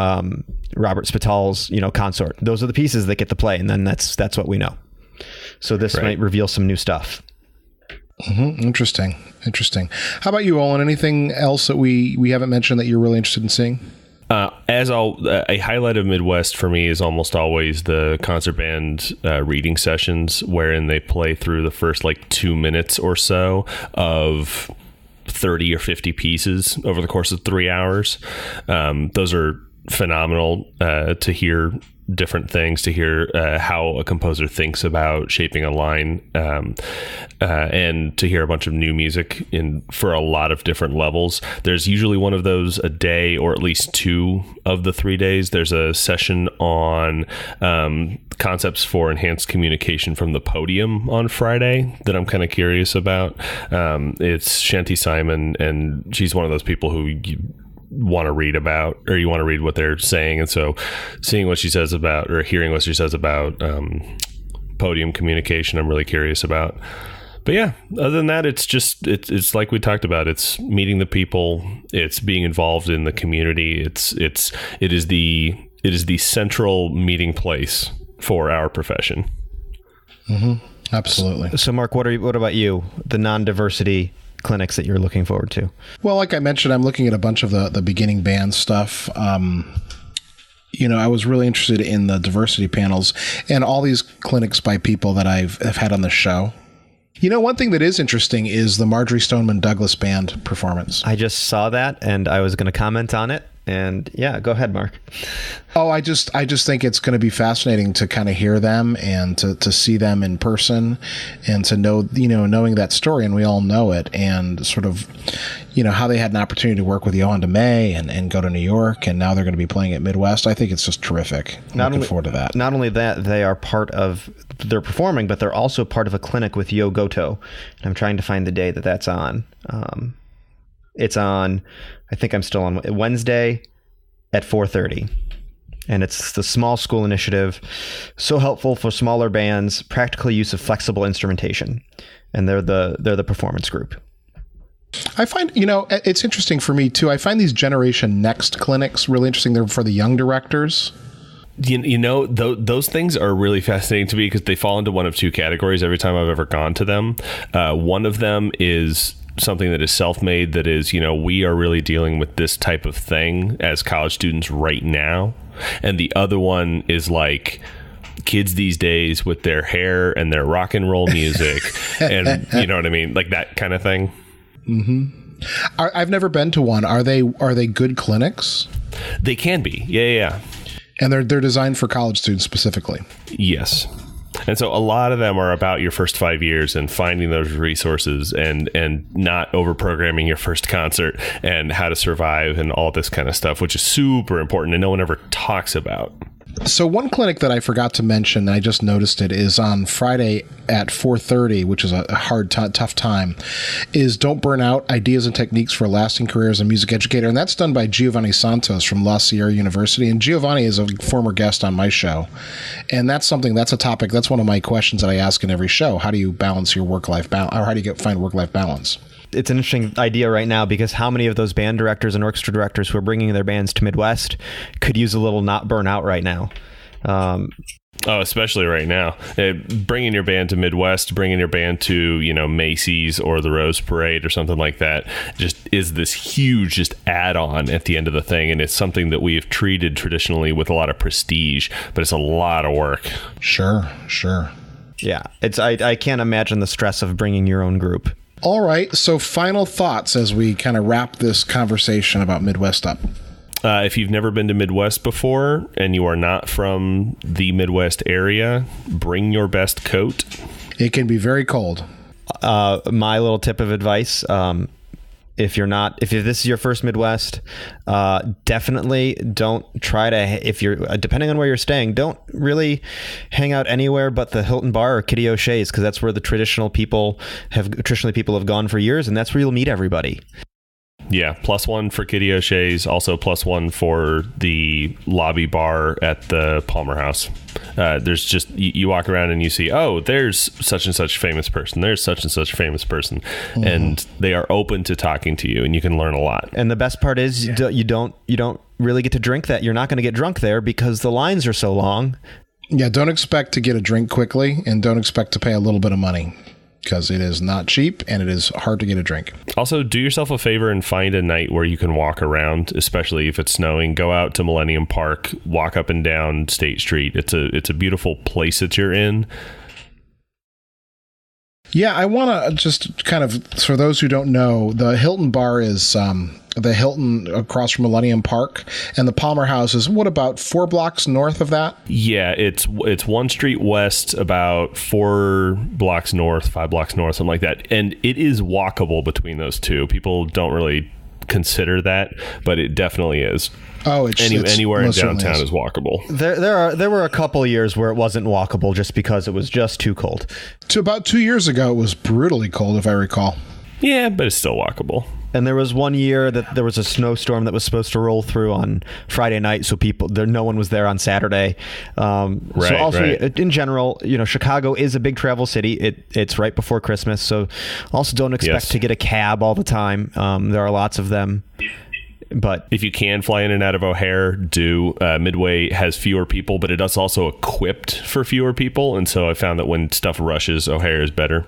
Robert Spital's, consort. Those are the pieces that get the play, and then that's what we know. So this might reveal some new stuff. Interesting. How about you, Olin? Anything else that we haven't mentioned that you're really interested in seeing? A highlight of Midwest for me is almost always the concert band reading sessions, wherein they play through the first 2 minutes or so of 30 or 50 pieces over the course of 3 hours. Those are phenomenal to hear different things, to hear how a composer thinks about shaping a line, and to hear a bunch of new music for a lot of different levels. There's usually one of those a day, or at least 2 of the 3 days. There's a session on concepts for enhanced communication from the podium on Friday that I'm kind of curious about. It's Shanti Simon, and she's one of those people who you want to read about, or you want to read what they're saying. And so seeing what she says about, or hearing what she says about podium communication I'm really curious about. But yeah, other than that, it's like we talked about. It's meeting the people. It's being involved in the community. It is the central meeting place for our profession. Mm-hmm. Absolutely. So Mark, what about you? The non-diversity clinics that you're looking forward to? Well, like I mentioned, I'm looking at a bunch of the beginning band stuff. I was really interested in the diversity panels and all these clinics by people that I've had on the show. One thing that is interesting is the Marjorie Stoneman Douglas Band performance. I just saw that and I was going to comment on it. And yeah, go ahead, Mark. Oh, I just think it's going to be fascinating to kind of hear them and to see them in person and to know, knowing that story, and we all know it, and sort of, how they had an opportunity to work with Johan de May and go to New York, and now they're going to be playing at Midwest. I think it's just terrific. Looking forward to that. Not only that, they are they're performing, but they're also part of a clinic with Yo Goto. And I'm trying to find the day that's on. It's on, I think I'm still on Wednesday at 4:30. And it's the Small School Initiative, so helpful for smaller bands, practical use of flexible instrumentation. And they're the performance group. I find, it's interesting for me too. I find these Generation Next clinics really interesting. They're for the young directors. Those things are really fascinating to me because they fall into one of two categories every time I've ever gone to them. One of them is something that is self-made, that is, we are really dealing with this type of thing as college students right now. And the other one is like kids these days with their hair and their rock and roll music and you know what I mean? Like that kind of thing. Mm-hmm. I've never been to one. Are they good clinics? They can be. Yeah. And they're designed for college students specifically. Yes. And so a lot of them are about your first 5 years and finding those resources and not over programming your first concert and how to survive and all this kind of stuff, which is super important and no one ever talks about. So one clinic that I forgot to mention, I just noticed it, is on Friday at 4:30, which is a hard, tough time, is Don't Burn Out, Ideas and Techniques for a Lasting Career as a Music Educator. And that's done by Giovanni Santos from La Sierra University. And Giovanni is a former guest on my show. And that's a topic, that's one of my questions that I ask in every show. How do you balance your work-life balance, or how do you find work-life balance? It's an interesting idea right now because how many of those band directors and orchestra directors who are bringing their bands to Midwest could use a little not burn out right now? Especially right now. Bringing your band to Midwest, bringing your band to, Macy's or the Rose Parade or something like that just is this huge just add-on at the end of the thing. And it's something that we have treated traditionally with a lot of prestige, but it's a lot of work. Sure. Yeah, I can't imagine the stress of bringing your own group. All right, so final thoughts as we kind of wrap this conversation about Midwest up. If you've never been to Midwest before and you are not from the Midwest area, bring your best coat. It can be very cold. My little tip of advice, if this is your first Midwest, definitely don't try to, if you're, depending on where you're staying, don't really hang out anywhere but the Hilton Bar or Kitty O'Shea's, because that's where the traditionally people have gone for years, and that's where you'll meet everybody. Yeah, +1 for Kitty O'Shea's, also +1 for the lobby bar at the Palmer House. There's just, you walk around and you see, oh, there's such and such famous person, there's such and such famous person, mm-hmm. and they are open to talking to you, and you can learn a lot. And the best part is you don't really get to drink that. You're not going to get drunk there because the lines are so long. Yeah, don't expect to get a drink quickly, and don't expect to pay a little bit of money, because it is not cheap and it is hard to get a drink. Also, do yourself a favor and find a night where you can walk around, especially if it's snowing. Go out to Millennium Park, walk up and down State Street. It's a beautiful place that you're in. Yeah, I want to just kind of, for those who don't know, the Hilton Bar is the Hilton across from Millennium Park, and the Palmer House is about 4 blocks north of that? Yeah, it's 1 street west, about 4 blocks north, 5 blocks north, something like that. And it is walkable between those two. People don't really consider that, but it definitely is. Oh, it's anywhere in downtown is walkable. There were a couple years where it wasn't walkable just because it was just too cold. To about 2 years ago, it was brutally cold, if I recall. Yeah, but it's still walkable. And there was one year that there was a snowstorm that was supposed to roll through on Friday night, so no one was there on Saturday. So also, in general, Chicago is a big travel city. It's right before Christmas, so also don't expect to get a cab all the time. There are lots of them. But if you can fly in and out of O'Hare, do. Midway has fewer people, but it is also equipped for fewer people, and so I found that when stuff rushes, O'Hare is better.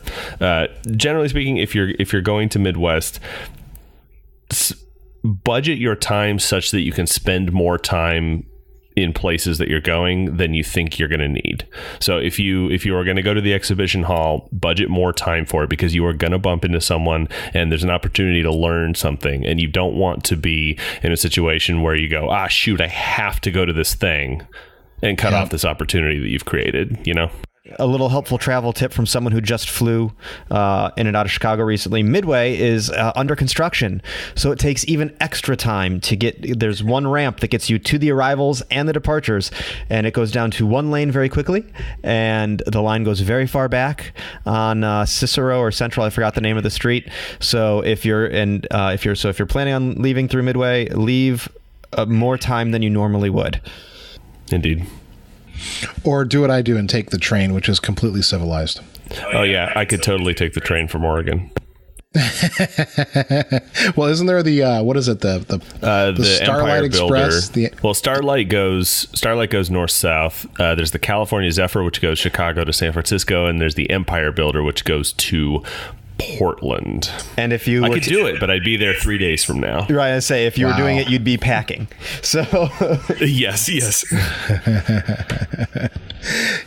Generally speaking, if you're going to Midwest, budget your time such that you can spend more time in places that you're going than you think you're going to need. So if you are going to go to the exhibition hall, budget more time for it, because you are going to bump into someone and there's an opportunity to learn something, and you don't want to be in a situation where you go, shoot, I have to go to this thing, and cut off this opportunity that you've created, A little helpful travel tip from someone who just flew in and out of Chicago recently. Midway is under construction, so it takes even extra time to get. There's one ramp that gets you to the arrivals and the departures, and it goes down to one lane very quickly, and the line goes very far back on Cicero or Central. I forgot the name of the street. So if you're planning on leaving through Midway, leave more time than you normally would. Indeed. Or do what I do and take the train, which is completely civilized. Oh, yeah. I could totally take the train from Oregon. Well, isn't there the what is it, the Starlight Express? Starlight goes north-south. There's the California Zephyr, which goes Chicago to San Francisco, and there's the Empire Builder, which goes to Portland. And if you I could do it, but I'd be there 3 days from now. Right, I say if you were doing it, you'd be packing. So yes.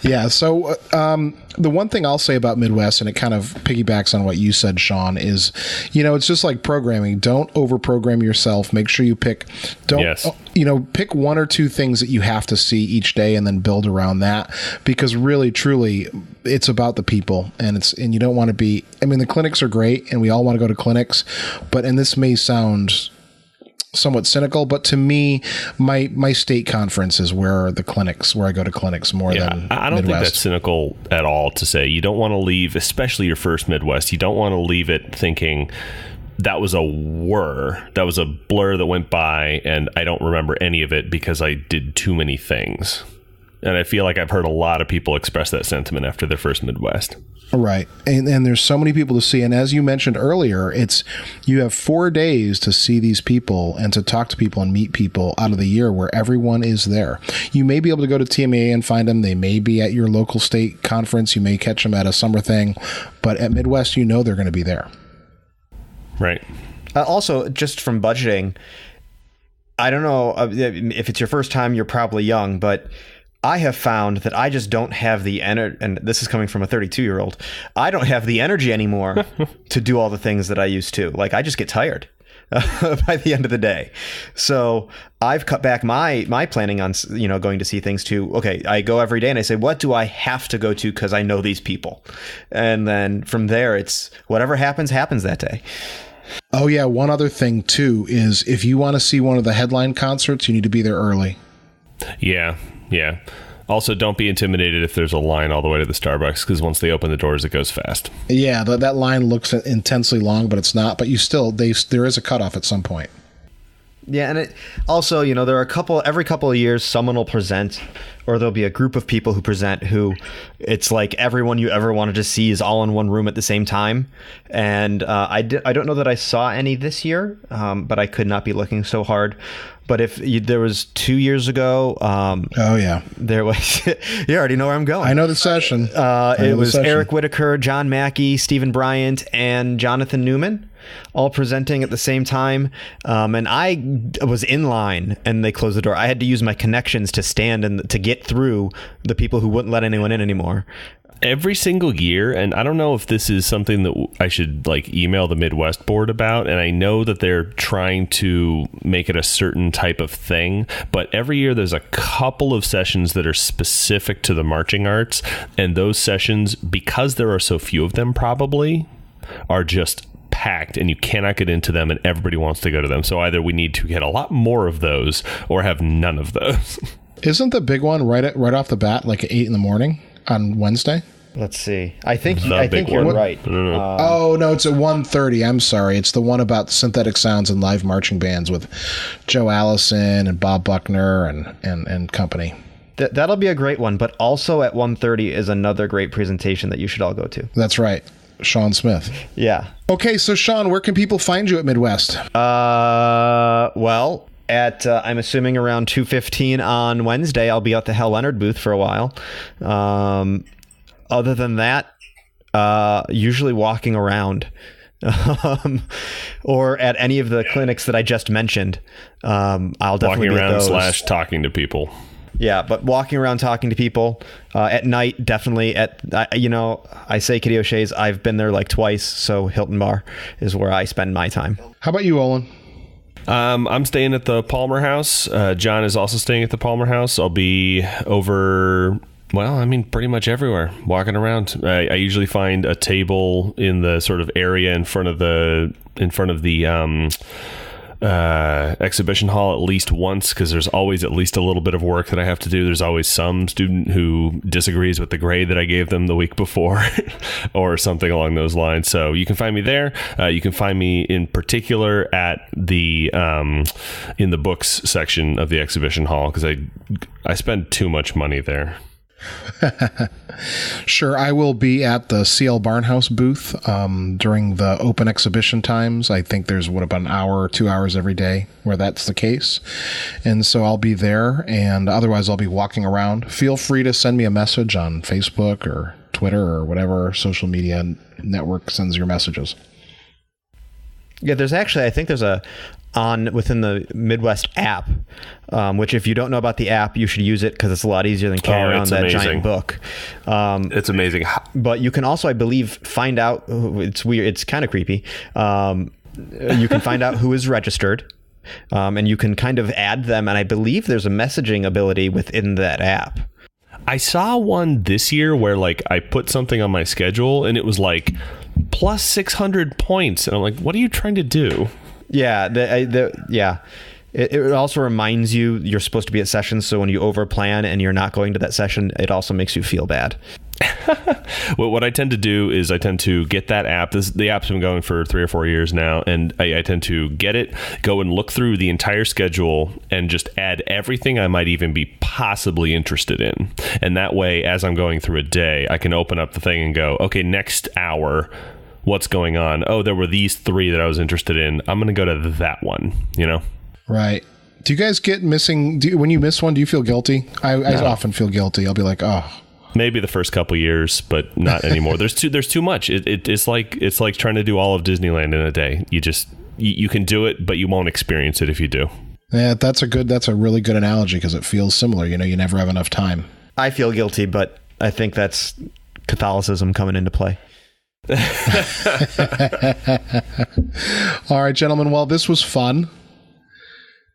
Yeah. So the one thing I'll say about Midwest, and it kind of piggybacks on what you said, Sean, is it's just like programming. Don't overprogram yourself. Make sure you pick one or two things that you have to see each day, and then build around that. Because really, truly, it's about the people, and you don't want to be. I mean, the clinics are great, and we all want to go to clinics, and this may sound somewhat cynical, but to me, my state conference is where I go to clinics more than I don't Midwest. think that's cynical at all to say. You don't want to leave, especially your first Midwest, you don't want to leave it thinking that was a blur that went by, and I don't remember any of it because I did too many things. And I feel like I've heard a lot of people express that sentiment after their first Midwest. Right. And there's so many people to see. And as you mentioned earlier, you have 4 days to see these people and to talk to people and meet people out of the year where everyone is there. You may be able to go to TMA and find them. They may be at your local state conference. You may catch them at a summer thing. But at Midwest, they're going to be there. Right. Also, just from budgeting, I don't know if it's your first time, you're probably young, but I have found that I just don't have the energy, and this is coming from a 32-year-old, I don't have the energy anymore to do all the things that I used to. Like, I just get tired by the end of the day. So I've cut back my planning on, going to see things to, okay, I go every day and I say, what do I have to go to because I know these people? And then from there, it's whatever happens that day. Oh, yeah. One other thing, too, is if you want to see one of the headline concerts, you need to be there early. Yeah. Also, don't be intimidated if there's a line all the way to the Starbucks, because once they open the doors, it goes fast. Yeah, that line looks intensely long, but it's not. But there is a cutoff at some point. Yeah, and it also, there are every couple of years, someone will present, or there'll be a group of people who present who it's like everyone you ever wanted to see is all in one room at the same time. And I don't know that I saw any this year, but I could not be looking so hard. But there was 2 years ago. There was. You already know where I'm going. I know the session. It was Eric Whitaker, John Mackey, Stephen Bryant, and Jonathan Newman, all presenting at the same time. And I was in line, and they closed the door. I had to use my connections to stand and to get through the people who wouldn't let anyone in anymore. Every single year, and I don't know if this is something that I should email the Midwest board about, and I know that they're trying to make it a certain type of thing, but every year there's a couple of sessions that are specific to the marching arts, and those sessions, because there are so few of them probably, are just packed, and you cannot get into them, and everybody wants to go to them. So either we need to get a lot more of those or have none of those. Isn't the big one right off the bat at 8 a.m. on Wednesday? Let's see. I think you're right. Oh, no, it's at 1:30. I'm sorry. It's the one about synthetic sounds and live marching bands with Joe Allison and Bob Buckner and company. That'll be a great one, but also at 1:30 is another great presentation that you should all go to. That's right. Sean Smith. Yeah. Okay, so Sean, where can people find you at Midwest? Well, at I'm assuming around 2:15 on Wednesday, I'll be at the Hal Leonard booth for a while. Other than that, usually walking around, or at any of the clinics that I just mentioned. I'll definitely walking around / talking to people. Yeah, but walking around talking to people at night, definitely I say Kitty O'Shea's. I've been there like twice, so Hilton Bar is where I spend my time. How about you, Olin? I'm staying at the Palmer House. John is also staying at the Palmer House. I'll be over, pretty much everywhere, walking around. I usually find a table in the sort of area in front of the exhibition hall at least once, because there's always at least a little bit of work that I have to do. There's always some student who disagrees with the grade that I gave them the week before or something along those lines. So you can find me there. You can find me in particular at the in the books section of the exhibition hall, because I spend too much money there. Sure. I will be at the CL Barnhouse booth during the open exhibition times. I think there's about an hour or 2 hours every day where that's the case. And so I'll be there, and otherwise I'll be walking around. Feel free to send me a message on Facebook or Twitter or whatever social media network sends your messages. Yeah, I think there's within the Midwest app, which if you don't know about the app, you should use it because it's a lot easier than carrying around that giant book. It's amazing. But you can also, I believe, find out, it's weird, it's kind of creepy. You can find out who is registered, and you can kind of add them. And I believe there's a messaging ability within that app. I saw one this year where I put something on my schedule and it was plus 600 points. And I'm like, what are you trying to do? Yeah, It also reminds you you're supposed to be at sessions, so when you overplan and you're not going to that session, it also makes you feel bad. Well, what I tend to do is I tend to get that app. The app's been going for 3 or 4 years now, and I tend to get it, go and look through the entire schedule, and just add everything I might even be possibly interested in. And that way, as I'm going through a day, I can open up the thing and go, okay, next hour, what's going on? Oh, there were these 3 that I was interested in. I'm going to go to that one, Right. Do you guys get missing? When you miss one, do you feel guilty? I often feel guilty. I'll be like, oh. Maybe the first couple years, but not anymore. There's too much. It's like trying to do all of Disneyland in a day. You can do it, but you won't experience it if you do. Yeah, that's a really good analogy because it feels similar. You never have enough time. I feel guilty, but I think that's Catholicism coming into play. All right, gentlemen. Well, this was fun.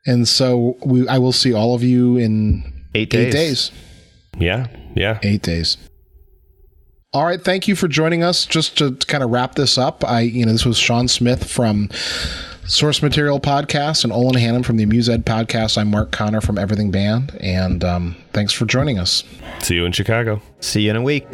And so I will see all of you in 8 days. Yeah. 8 days. All right. Thank you for joining us. Just to kind of wrap this up, this was Sean Smith from Source Material Podcast and Olin Hannum from the AMusEd Podcast. I'm Mark Connor from Everything Band. And thanks for joining us. See you in Chicago. See you in a week.